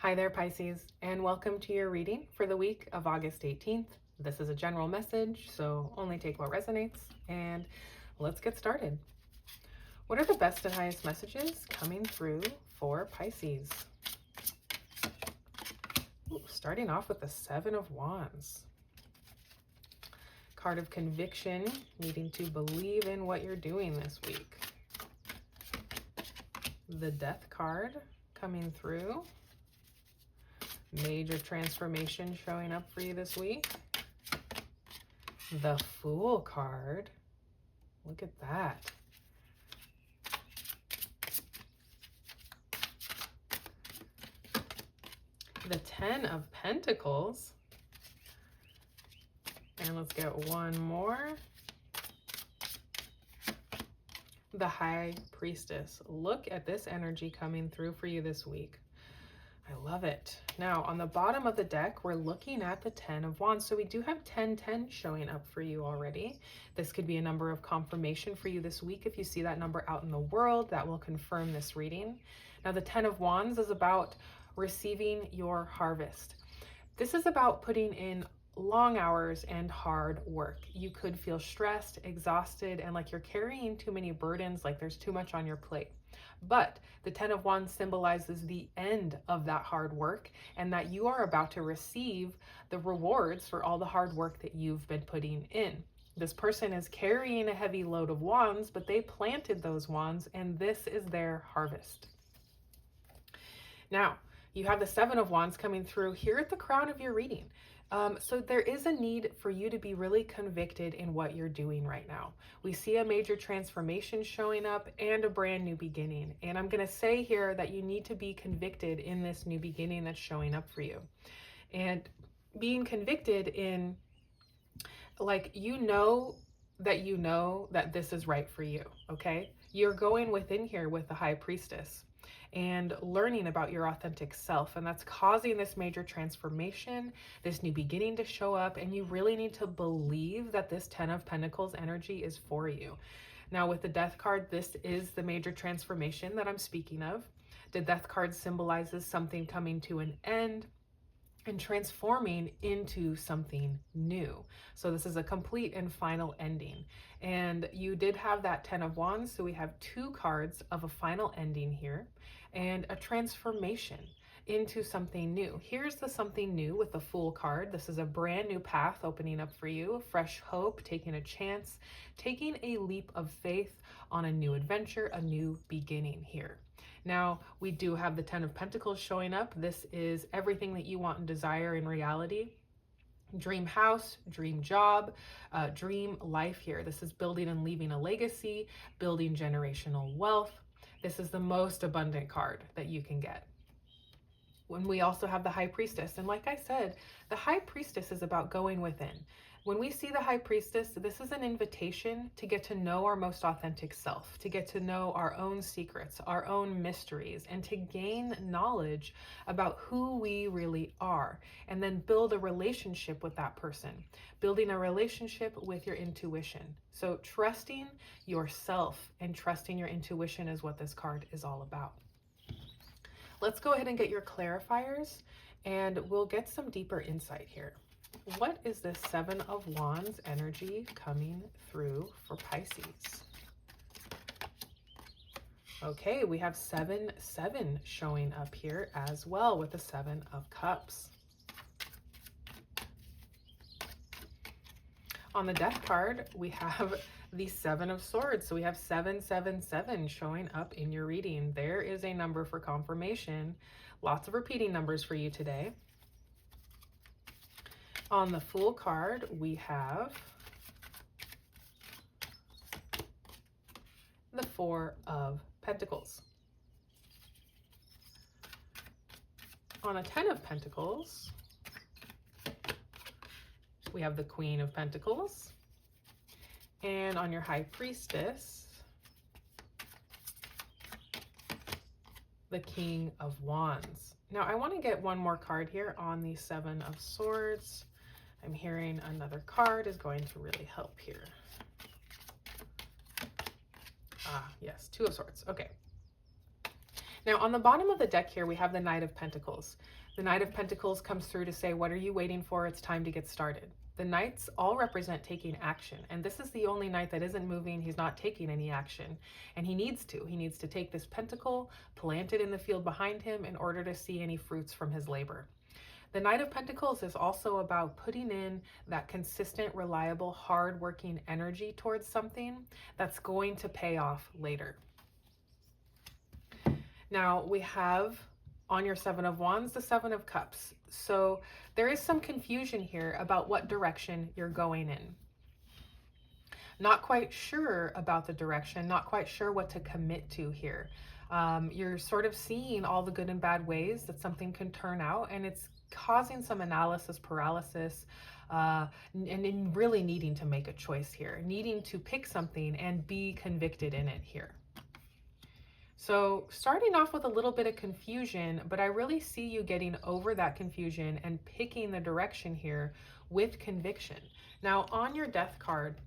Hi there, Pisces, and welcome to your reading for the week of August 18th. This is a general message, so only take what resonates, and let's get started. What are the best and highest messages coming through for Pisces? Starting off with the Seven of Wands. Card of conviction, needing to believe in what you're doing this week. The Death card coming through. Major transformation showing up for you this week. The Fool card. Look at that. The Ten of Pentacles. And let's get one more. The High Priestess. Look at this energy coming through for you this week. I love it. Now, on the bottom of the deck, we're looking at the 10 of Wands. So we do have 10-10 showing up for you already. This could be a number of confirmation for you this week. If you see that number out in the world, that will confirm this reading. Now, the 10 of Wands is about receiving your harvest. This is about putting in long hours and hard work. You could feel stressed, exhausted, and like you're carrying too many burdens, like there's too much on your plate. But the 10 of Wands symbolizes the end of that hard work and that you are about to receive the rewards for all the hard work that you've been putting in. This person is carrying a heavy load of wands, but they planted those wands and this is their harvest. Now, you have the Seven of Wands coming through here at the crown of your reading. So there is a need for you to be really convicted in what you're doing right now. We see a major transformation showing up and a brand new beginning. And I'm going to say here that you need to be convicted in this new beginning that's showing up for you. And being convicted in, like, you know that this is right for you, okay? You're going within here with the High Priestess and learning about your authentic self, and that's causing this major transformation, this new beginning to show up, and you really need to believe that this 10 of Pentacles energy is for you. Now, with the Death card, this is the major transformation that I'm speaking of. The Death card symbolizes something coming to an end and transforming into something new. So this is a complete and final ending. And you did have that 10 of Wands, so we have two cards of a final ending here and a transformation into something new. Here's the something new with the Fool card. This is a brand new path opening up for you, fresh hope, taking a chance, taking a leap of faith on a new adventure, a new beginning here. Now, we do have the 10 of Pentacles showing up. This is everything that you want and desire in reality. Dream house, dream job, dream life here. This is building and leaving a legacy, building generational wealth. This is the most abundant card that you can get. When we also have the High Priestess, and like I said, the High Priestess is about going within. When we see the High Priestess, this is an invitation to get to know our most authentic self, to get to know our own secrets, our own mysteries, and to gain knowledge about who we really are, and then build a relationship with that person, building a relationship with your intuition. So trusting yourself and trusting your intuition is what this card is all about. Let's go ahead and get your clarifiers, and we'll get some deeper insight here. What is this Seven of Wands energy coming through for Pisces? Okay, we have 7-7 showing up here as well with the 7 of Cups. On the Death card, we have the 7 of Swords. So we have 7-7-7 showing up in your reading. There is a number for confirmation. Lots of repeating numbers for you today. On the Fool card, we have the 4 of Pentacles. On a 10 of Pentacles, we have the Queen of Pentacles. And on your High Priestess, the King of Wands. Now, I want to get one more card here on the 7 of Swords. I'm hearing another card is going to really help here. Ah, yes, 2 of Swords. Okay. Now, on the bottom of the deck here, we have the Knight of Pentacles. The Knight of Pentacles comes through to say, what are you waiting for? It's time to get started. The Knights all represent taking action, and this is the only Knight that isn't moving. He's not taking any action, and he needs to. He needs to take this pentacle, plant it in the field behind him in order to see any fruits from his labor. The Knight of Pentacles is also about putting in that consistent, reliable, hard-working energy towards something that's going to pay off later. Now we have on your Seven of Wands, the Seven of Cups. So there is some confusion here about what direction you're going in. Not quite sure about the direction, not quite sure what to commit to here. You're sort of seeing all the good and bad ways that something can turn out, and it's causing some analysis paralysis, and really needing to make a choice here, needing to pick something and be convicted in it here. So starting off with a little bit of confusion, but I really see you getting over that confusion and picking the direction here with conviction. Now on your Death card,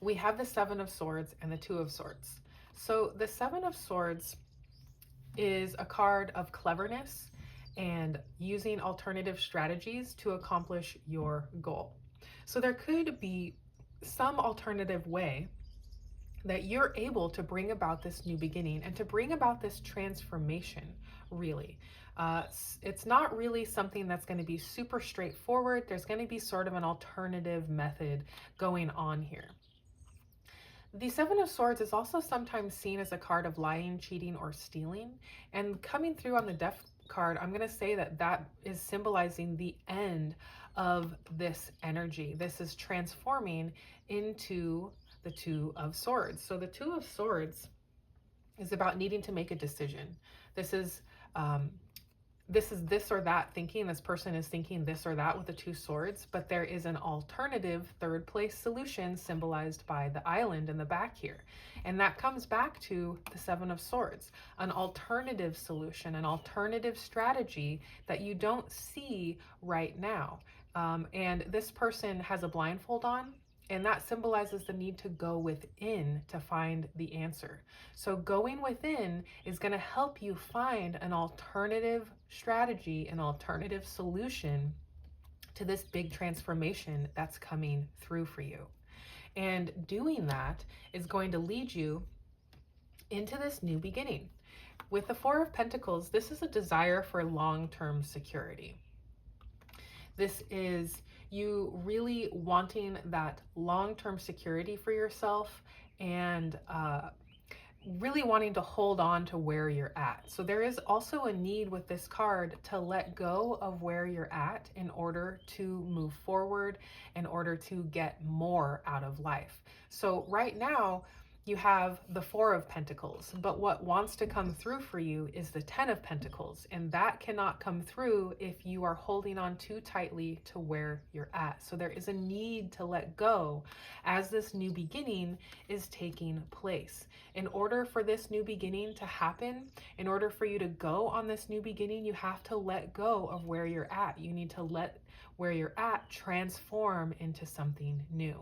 we have the Seven of Swords and the Two of Swords. So the Seven of Swords is a card of cleverness and using alternative strategies to accomplish your goal. So there could be some alternative way that you're able to bring about this new beginning and to bring about this transformation, really. It's not really something that's going to be super straightforward. There's going to be sort of an alternative method going on here. The Seven of Swords is also sometimes seen as a card of lying, cheating, or stealing. And coming through on the Death card, I'm going to say that that is symbolizing the end of this energy. This is transforming into the Two of Swords. So the Two of Swords is about needing to make a decision. This is this or that thinking. This person is thinking this or that with the two swords, but there is an alternative third place solution symbolized by the island in the back here. And that comes back to the Seven of Swords, an alternative solution, an alternative strategy that you don't see right now. And this person has a blindfold on, and that symbolizes the need to go within to find the answer. So going within is going to help you find an alternative strategy, an alternative solution to this big transformation that's coming through for you. And doing that is going to lead you into this new beginning. With the Four of Pentacles, this is a desire for long-term security. This is you really wanting that long-term security for yourself and really wanting to hold on to where you're at. So there is also a need with this card to let go of where you're at in order to move forward, in order to get more out of life. So right now, you have the Four of Pentacles, but what wants to come through for you is the Ten of Pentacles, and that cannot come through if you are holding on too tightly to where you're at. So there is a need to let go as this new beginning is taking place. In order for this new beginning to happen, in order for you to go on this new beginning, you have to let go of where you're at. You need to let where you're at transform into something new.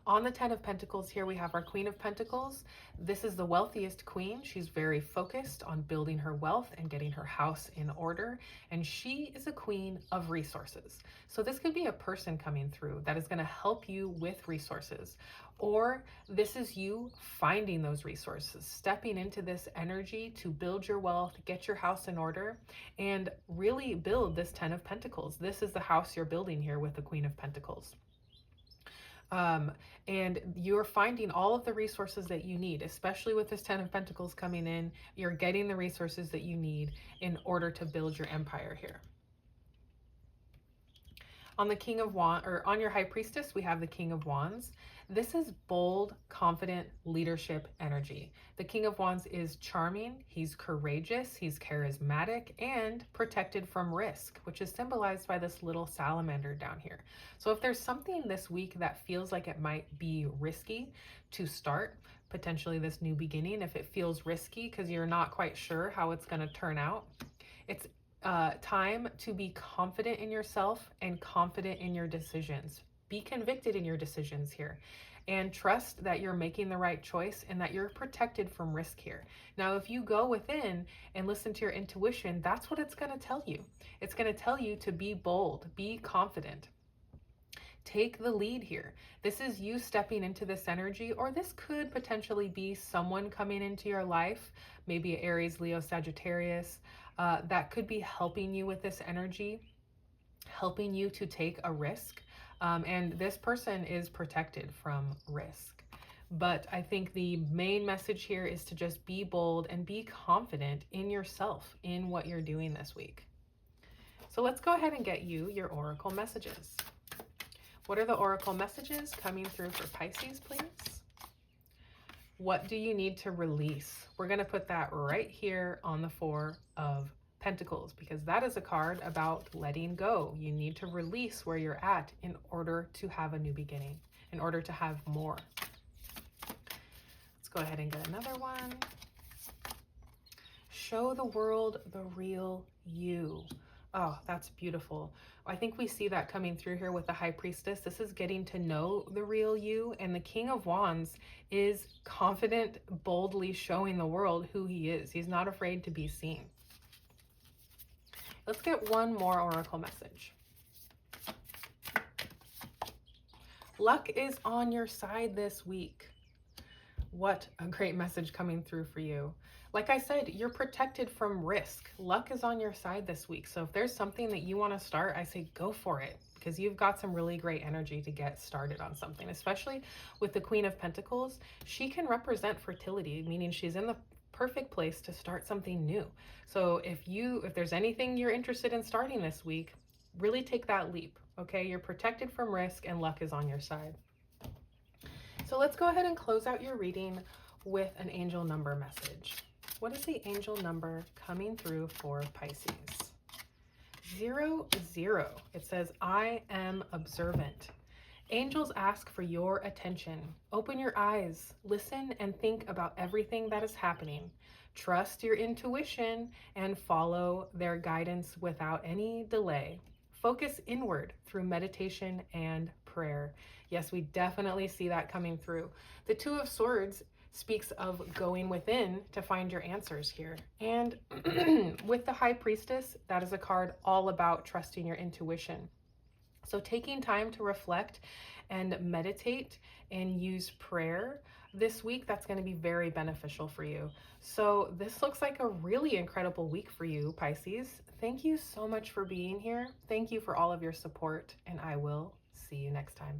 On the Ten of Pentacles here, we have our Queen of Pentacles. This is the wealthiest queen. She's very focused on building her wealth and getting her house in order. And she is a queen of resources. So this could be a person coming through that is going to help you with resources. Or this is you finding those resources, stepping into this energy to build your wealth, get your house in order, and really build this Ten of Pentacles. This is the house you're building here with the Queen of Pentacles. And you're finding all of the resources that you need, especially with this Ten of Pentacles coming in. You're getting the resources that you need in order to build your empire here. On the King of Wands, or on your High Priestess, we have the King of Wands. This is bold, confident leadership energy. The King of Wands is charming, he's courageous, he's charismatic, and protected from risk, which is symbolized by this little salamander down here. So if there's something this week that feels like it might be risky to start, potentially this new beginning, if it feels risky because you're not quite sure how it's going to turn out, it's time to be confident in yourself and confident in your decisions. Be convicted in your decisions here and trust that you're making the right choice and that you're protected from risk here. Now, if you go within and listen to your intuition, that's what it's going to tell you. It's going to tell you to be bold, be confident. Take the lead here. This is you stepping into this energy, or this could potentially be someone coming into your life, maybe Aries, Leo, Sagittarius, that could be helping you with this energy, helping you to take a risk. And this person is protected from risk. But I think the main message here is to just be bold and be confident in yourself, in what you're doing this week. So let's go ahead and get you your oracle messages. What are the oracle messages coming through for Pisces, please? What do you need to release? We're going to put that right here on the Four of Pentacles, because that is a card about letting go. You need to release where you're at in order to have a new beginning, in order to have more. Let's go ahead and get another one. Show the world the real you. Oh, that's beautiful. I think we see that coming through here with the High Priestess. This is getting to know the real you, and the King of Wands is confident, boldly showing the world who he is. He's not afraid to be seen. Let's get one more oracle message. Luck is on your side this week. What a great message coming through for you. Like I said, you're protected from risk. Luck is on your side this week. So if there's something that you want to start, I say go for it, because you've got some really great energy to get started on something, especially with the Queen of Pentacles. She can represent fertility, meaning she's in the perfect place to start something new. So if there's anything you're interested in starting this week, really take that leap. Okay, you're protected from risk and luck is on your side. So let's go ahead and close out your reading with an angel number message. What is the angel number coming through for Pisces? 00. It says, I am observant. Angels ask for your attention. Open your eyes, listen, and think about everything that is happening. Trust your intuition and follow their guidance without any delay. Focus inward through meditation and prayer. Yes, we definitely see that coming through. The Two of Swords speaks of going within to find your answers here. And with the High Priestess, that is a card all about trusting your intuition. So taking time to reflect and meditate and use prayer this week, that's going to be very beneficial for you. So this looks like a really incredible week for you, Pisces. Thank you so much for being here. Thank you for all of your support, and I will see you next time.